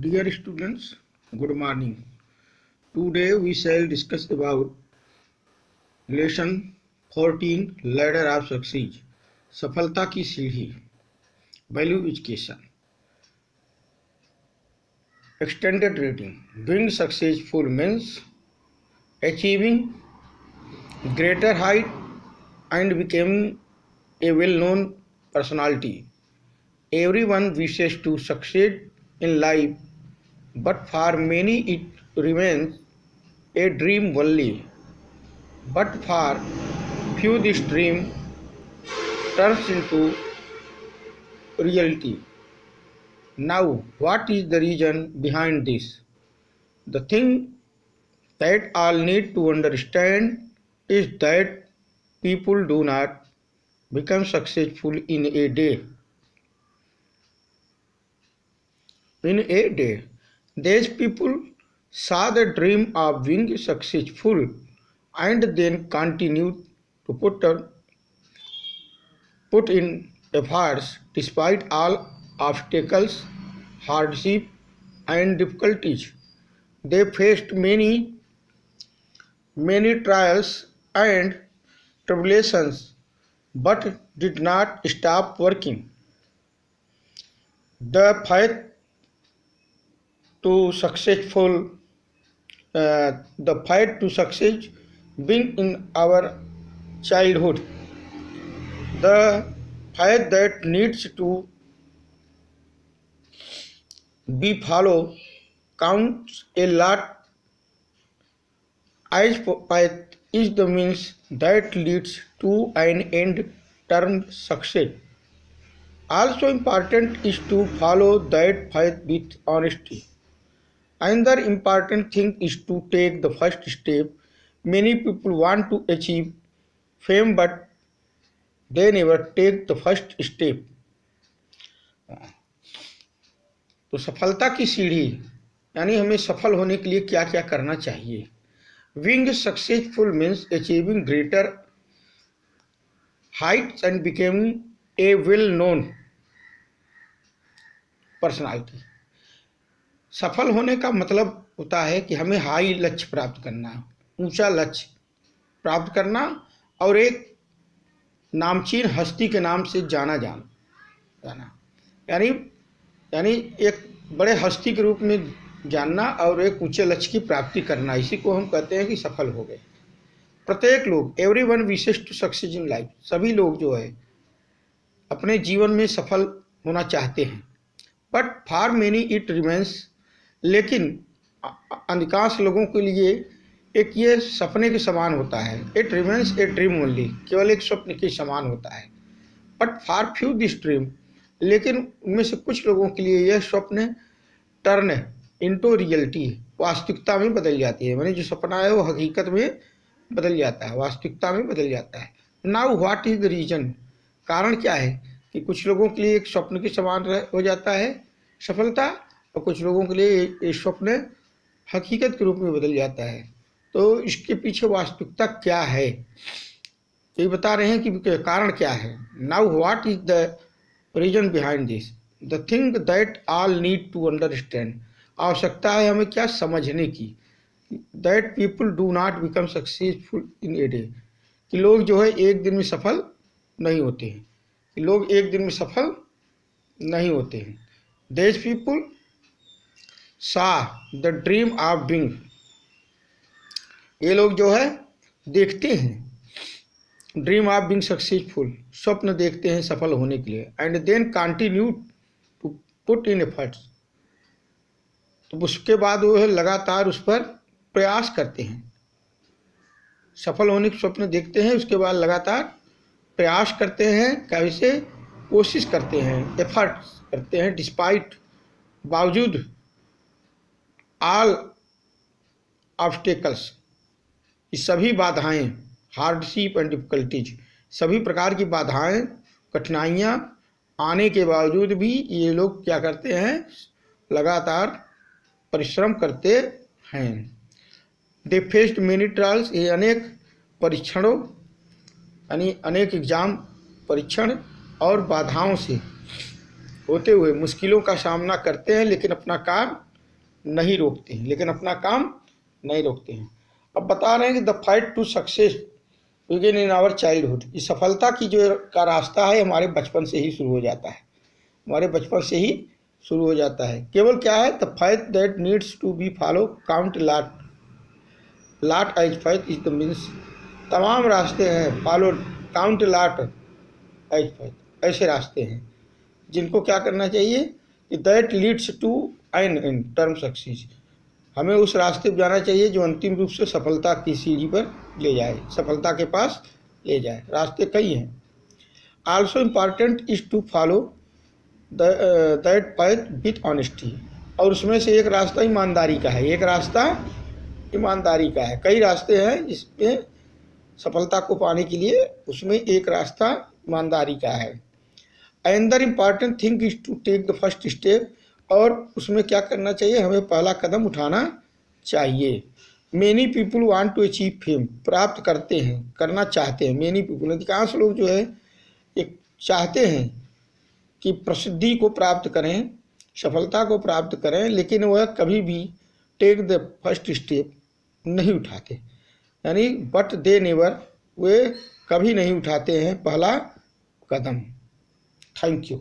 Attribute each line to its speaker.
Speaker 1: Dear students, good morning. Today we shall discuss about lesson 14 Ladder of Success. सफलता की सीढ़ी. Value education. Extended reading. Being successful means achieving greater height and becoming a well-known personality. Everyone wishes to succeed in life, but for many it remains a dream only. But for few this dream turns into reality. Now, what is the reason behind this? The thing that all need to understand is that people do not become successful in a day. In a day, these people saw the dream of being successful and then continued to put in efforts despite all obstacles, hardship, and difficulties. They faced many trials and tribulations, but did not stop working. The fight to successful, the fight to success, being in our childhood, the fight that needs to be followed counts a lot as path is the means that leads to an end term success. Also important is to follow that path with honesty. Another important thing is to take the first step. Many people want to achieve fame but they never take the first step. तो सफलता की सीढ़ी यानी हमें सफल होने के लिए क्या क्या करना चाहिए. Being successful means achieving greater heights and becoming a well-known personality. सफल होने का मतलब होता है कि हमें हाई लक्ष्य प्राप्त करना, ऊंचा लक्ष्य प्राप्त करना और एक नामचीन हस्ती के नाम से जाना यानी एक बड़े हस्ती के रूप में जानना और एक ऊंचे लक्ष्य की प्राप्ति करना. इसी को हम कहते हैं कि सफल हो गए. प्रत्येक लोग, everyone wishes to succeed in life, सभी लोग जो है अपने जीवन में सफल होना चाहते हैं. But for many it remains, लेकिन अधिकांश लोगों के लिए एक ये सपने के समान होता है. It remains a dream only, केवल एक स्वप्न के समान होता है. But for few this dream, लेकिन उनमें से कुछ लोगों के लिए यह स्वप्न टर्न इनटू रियलिटी, वास्तविकता में बदल जाती है. मैंने जो सपना है वो हकीकत में बदल जाता है, वास्तविकता में बदल जाता है. Now what is the reason, कारण क्या है कि कुछ लोगों के लिए एक स्वप्न के समान हो जाता है सफलता और कुछ लोगों के लिए ये स्वप्न हकीकत के रूप में बदल जाता है. तो इसके पीछे वास्तविकता क्या है ये बता रहे हैं कि कारण क्या है. Now what is the reason behind this, the thing that all need to understand, आवश्यकता है हमें क्या समझने की. That people do not become successful in a day, कि लोग जो है एक दिन में सफल नहीं होते हैं, कि लोग एक दिन में सफल नहीं होते हैं. देज पीपल सा द ड्रीम ऑफ बीइंग, ये लोग जो है देखते हैं ड्रीम ऑफ बीइंग सक्सेसफुल, स्वप्न देखते हैं सफल होने के लिए. And then continue to put in efforts, तो उसके बाद वो है लगातार उस पर प्रयास करते हैं. सफल होने के स्वप्न देखते हैं, उसके बाद लगातार प्रयास करते हैं, कैसे कोशिश करते हैं, एफर्ट्स करते हैं. डिस्पाइट, बावजूद, ऑल ऑब्स्टेकल्स, इस सभी बाधाएं, हार्डशिप एंड डिफिकल्टीज, सभी प्रकार की बाधाएं, कठिनाइयां आने के बावजूद भी ये लोग क्या करते हैं, लगातार परिश्रम करते हैं. दे फेस्ड मेनी ट्रायल्स, ये अनेक परीक्षणों यानी अनेक एग्जाम, परीक्षण और बाधाओं से होते हुए मुश्किलों का सामना करते हैं, लेकिन अपना काम नहीं रोकते हैं। अब बता रहे हैं कि the fight to success begin in our childhood. इस सफलता की जो का रास्ता है हमारे बचपन से ही शुरू हो जाता है, केवल क्या है, the fight that needs to be follow count lot as fight is the means. तमाम रास्ते हैं, follow count lot as fight, ऐसे रास्ते हैं जिनको क्या करना चाहिए कि that leads to an in term success. हमें उस रास्ते पर जाना चाहिए जो अंतिम रूप से सफलता की सीढ़ी पर ले जाए, सफलता के पास ले जाए। रास्ते कई हैं। Also important is to follow that path with honesty. और उसमें से एक रास्ता ईमानदारी का है, कई रास्ते हैं जिसमें सफलता को पाने के लिए, उसमें एक रास्ता ईमानदारी का है। Another important thing is to take the first step. और उसमें क्या करना चाहिए, हमें पहला कदम उठाना चाहिए। Many people want to achieve fame, प्राप्त करना चाहते हैं। मेनी पीपुल, अधिकांश लोग जो है एक चाहते हैं कि प्रसिद्धि को प्राप्त करें, सफलता को प्राप्त करें, लेकिन वह कभी भी टेक द फर्स्ट स्टेप नहीं उठाते, यानी बट दे नेवर, वे कभी नहीं उठाते हैं पहला कदम। Thank you.